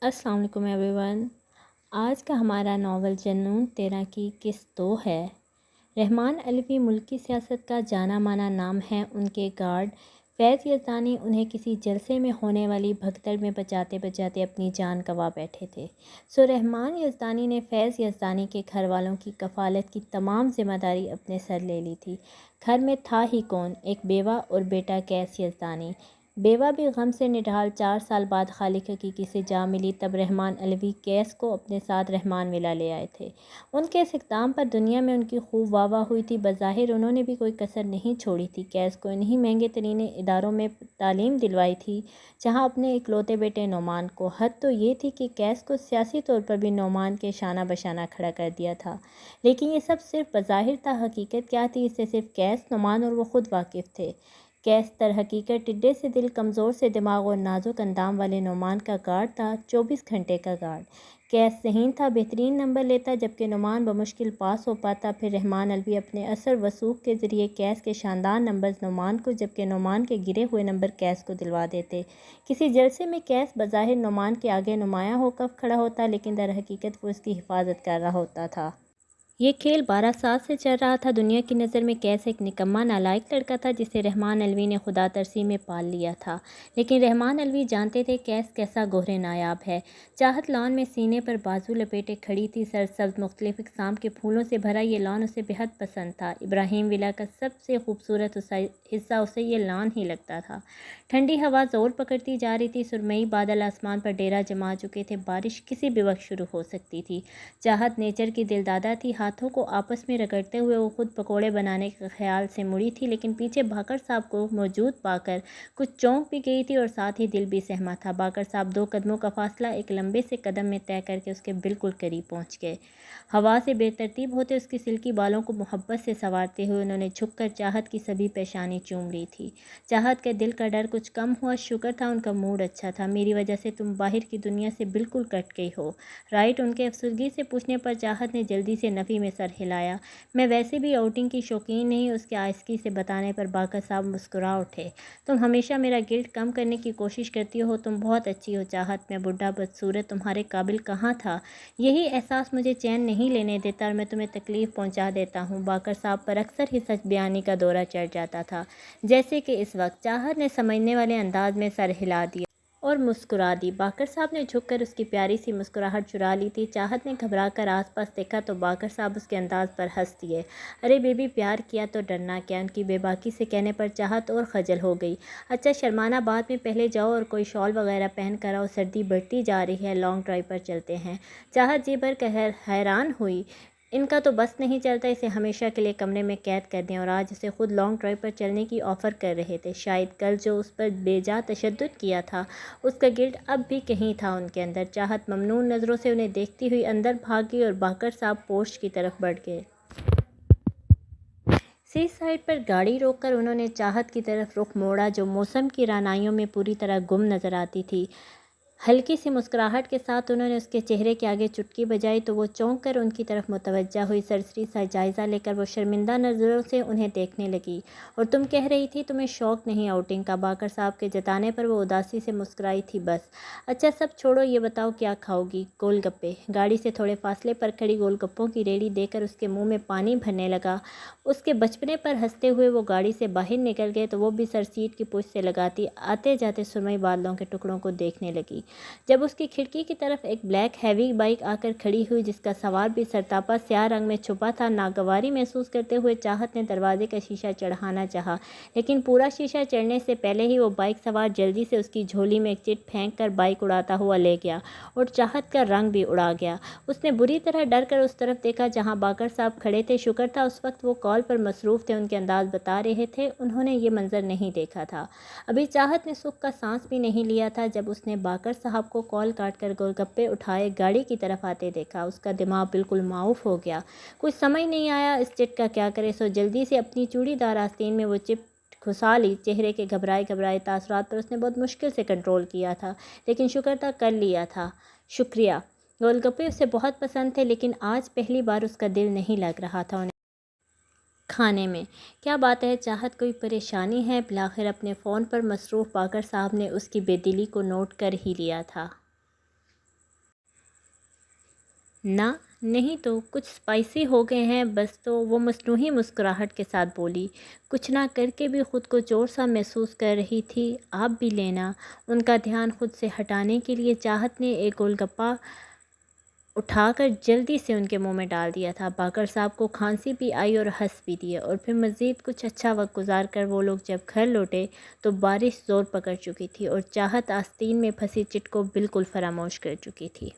अस्सलाम वालेकुम एवरीवन। आज का हमारा नावल जन्नून तेरा की किस्त 2 है। रहमान अलवी मुल्की सियासत का जाना माना नाम है। उनके गार्ड फैज़ यज़दानी उन्हें किसी जलसे में होने वाली भगदड़ में बचाते बचाते अपनी जान गंवा बैठे थे। रहमान यज़दानी ने फैज़ यज़दानी के घर वालों की कफ़ालत की तमाम जिम्मेदारी अपने सर ले ली थी। घर में था ही कौन, एक बेवा और बेटा कैस यज़दानी। बेवा भी गम से निढाल 4 साल बाद खालिक हकीकी से जा मिली। तब रहमान अलवी कैस को अपने साथ रहमान विला ले आए थे। उनके इस इक़दाम पर दुनिया में उनकी खूब वाह वाह हुई थी। बज़ाहिर उन्होंने भी कोई कसर नहीं छोड़ी थी। कैस को इन्हीं महंगे तरीन इदारों में तालीम दिलवाई थी जहाँ अपने इकलौते बेटे नोमान को। हद तो ये थी कि कैस को सियासी तौर पर भी नोमान के शाना बशाना खड़ा कर दिया था। लेकिन ये सब सिर्फ बज़ाहिर था। हकीकत क्या थी, इससे सिर्फ कैस, नोमान और वो ख़ुद वाकिफ़ थे। कैस तर हकीकत टिड्डे से दिल, कमज़ोर से दिमाग और नाजुक अंदाम वाले नोमान का गार्ड था। 24 घंटे का गार्ड। कैस ज़हीन था, बेहतरीन नंबर लेता, जबकि नोमान बमुश्किल पास हो पाता। फिर रहमान अलवी अपने असर वसूख के ज़रिए कैस के शानदार नंबर नोमान को, जबकि नोमान के गिरे हुए नंबर कैस को दिलवा देते। किसी जलसे में कैस बज़ाहिर नोमान के आगे नुमायाँ होकर खड़ा होता, लेकिन दर हकीकत वो उसकी हिफाजत कर रहा होता था। ये खेल 12 साल से चल रहा था। दुनिया की नज़र में कैस एक निकम्मा नालायक लड़का था जिसे रहमान अलवी ने खुदा तरसी में पाल लिया था। लेकिन रहमान अलवी जानते थे कैस कैसा गोहरे नायाब है। चाहत लॉन में सीने पर बाजू लपेटे खड़ी थी। सरसब्ज मुख्तलिफ इक़साम के फूलों से भरा ये लॉन उसे बेहद पसंद था। इब्राहिम विला का सबसे खूबसूरत हिस्सा उसे ये लॉन ही लगता था। ठंडी हवा ज़ोर पकड़ती जा रही थी। सुरमई बादल आसमान पर डेरा जमा चुके थे। बारिश किसी भी वक्त शुरू हो सकती थी। चाहत नेचर की दिलदादा थी। हाथों को आपस में रगड़ते हुए वो खुद पकोड़े बनाने के ख्याल से मुड़ी थी, लेकिन पीछे बाकर साहब को मौजूद पाकर कुछ चौंक भी गई थी और साथ ही दिल भी सहमा था। बाकर साहब 2 कदमों का फासला एक लंबे से कदम में तय करके उसके बिल्कुल करीब पहुंच गए। हवा से बेतरतीब होते उसके सिल्की बालों को मोहब्बत से संवारते हुए उन्होंने झुककर चाहत की सभी पेशानी चूम ली थी। चाहत के दिल का डर कुछ कम हुआ। शुक्र था उनका मूड अच्छा था। मेरी वजह से तुम बाहर की दुनिया से बिल्कुल कट गई हो, राइट? उनके अफसरगी से पूछने पर चाहत ने जल्दी से नफ़ी में सर हिलाया। मैं वैसे भी आउटिंग की शौकीन नहीं। उसके आइस्की से बताने पर बाकर साहब मुस्कुरा उठे। तुम हमेशा मेरा गिल्ट कम करने की कोशिश करती हो। तुम बहुत अच्छी हो चाहत। मैं बुढ़ा बदसूरत तुम्हारे काबिल कहाँ था। यही एहसास मुझे चैन नहीं लेने देता और मैं तुम्हें तकलीफ़ पहुँचा देता हूँ। बाकर साहब पर अक्सर ही सच बयानी का दौरा चढ़ जाता था, जैसे कि इस वक्त। चाहत ने समझने वाले अंदाज में सर हिला दिया और मुस्कुरा दी। बाकर साहब ने झुककर उसकी प्यारी सी मुस्कुराहट चुरा ली थी। चाहत ने घबरा कर आसपास देखा तो बाकर साहब उसके अंदाज पर हंस दिए। अरे बेबी, प्यार किया तो डरना क्या? उनकी बेबाकी से कहने पर चाहत और खजल हो गई। अच्छा, शर्माना बाद में, पहले जाओ और कोई शॉल वगैरह पहन कर आओ। सर्दी बढ़ती जा रही है, लॉन्ग ड्राइव पर चलते हैं। चाहत जी भर कर हैरान हुई। इनका तो बस नहीं चलता, इसे हमेशा के लिए कमरे में कैद कर दें। और आज उसे खुद लॉन्ग ड्राइव पर चलने की ऑफ़र कर रहे थे। शायद कल जो उस पर बेजा तशद्दुद किया था, उसका गिल्ट अब भी कहीं था उनके अंदर। चाहत ममनून नज़रों से उन्हें देखती हुई अंदर भाग गई और बाकर साहब पोर्च की तरफ बढ़ गए। सी साइड पर गाड़ी रोककर उन्होंने चाहत की तरफ रुख मोड़ा, जो मौसम की रानाइयों में पूरी तरह गुम नज़र आती थी। हल्की सी मुस्कुराहट के साथ उन्होंने उसके चेहरे के आगे चुटकी बजाई तो वो चौंक कर उनकी तरफ मुतवज्जा हुई। सरसरी सा जायज़ा लेकर वो शर्मिंदा नज़रों से उन्हें देखने लगी। और तुम कह रही थी तुम्हें शौक़ नहीं आउटिंग का? बाकर साहब के जताने पर वो उदासी से मुस्कुराई थी। बस। अच्छा, सब छोड़ो, ये बताओ क्या खाओगी? गोलगप्पे। गाड़ी से थोड़े फासले पर खड़ी गोलगप्पों की रेड़ी देकर उसके मुँह में पानी भरने लगा। उसके बचपने पर हंसते हुए वो गाड़ी से बाहर निकल गए तो वो भी सर सीट की पूँछ से लगाती आते जाते सुरमई बादलों के टुकड़ों को देखने लगी। जब उसकी खिड़की की तरफ एक ब्लैक हैवी बाइक आकर खड़ी हुई जिसका सवार भी सरतापा स्याह रंग में छुपा था, नागवारी महसूस करते हुए चाहत ने दरवाजे का शीशा चढ़ाना चाहा, लेकिन पूरा शीशा चढ़ने से पहले ही वो बाइक सवार जल्दी से उसकी झोली में एक चिट फेंक कर बाइक उड़ाता हुआ ले गया और चाहत का रंग भी उड़ा गया। उसने बुरी तरह डर कर उस तरफ देखा जहाँ बाकर साहब खड़े थे। शुक्र था उस वक्त वो कॉल पर मसरूफ़ थे। उनके अंदाज बता रहे थे उन्होंने ये मंजर नहीं देखा था। अभी चाहत ने सुख का सांस भी नहीं लिया था जब उसने बाकर साहब को कॉल काट कर गोलगप्पे उठाए गाड़ी की तरफ आते देखा। उसका दिमाग बिल्कुल माऊफ हो गया। कुछ समझ नहीं आया इस चिट का क्या करे, सो जल्दी से अपनी चूड़ीदार आस्तीन में वो चिट घुसा ली। चेहरे के घबराए घबराए तासुरात पर उसने बहुत मुश्किल से कंट्रोल किया था, लेकिन शुक्र था कर लिया था। शुक्रिया। गोलगप्पे उसे बहुत पसंद थे, लेकिन आज पहली बार उसका दिल नहीं लग रहा था उन्हें खाने में। क्या बात है चाहत, कोई परेशानी है? बिलाखिर अपने फ़ोन पर मसरूफ़ बाकर साहब ने उसकी बेदिली को नोट कर ही लिया था। نہ نہیں تو کچھ اسپائسی ہو گئے ہیں بس، تو وہ مصنوعی مسکراہٹ کے ساتھ بولی۔ کچھ نہ کر کے بھی خود کو چور سا محسوس کر رہی تھی۔ آپ بھی لینا۔ ان کا دھیان خود سے ہٹانے کے لیے چاہت نے ایک گول گپا اٹھا کر جلدی سے ان کے منہ میں ڈال دیا تھا۔ باقر صاحب کو کھانسی بھی آئی اور ہنس بھی دیے، اور پھر مزید کچھ اچھا وقت گزار کر وہ لوگ جب گھر لوٹے تو بارش زور پکڑ چکی تھی اور چاہت آستین میں پھنسی چٹ کو بالکل فراموش کر چکی تھی۔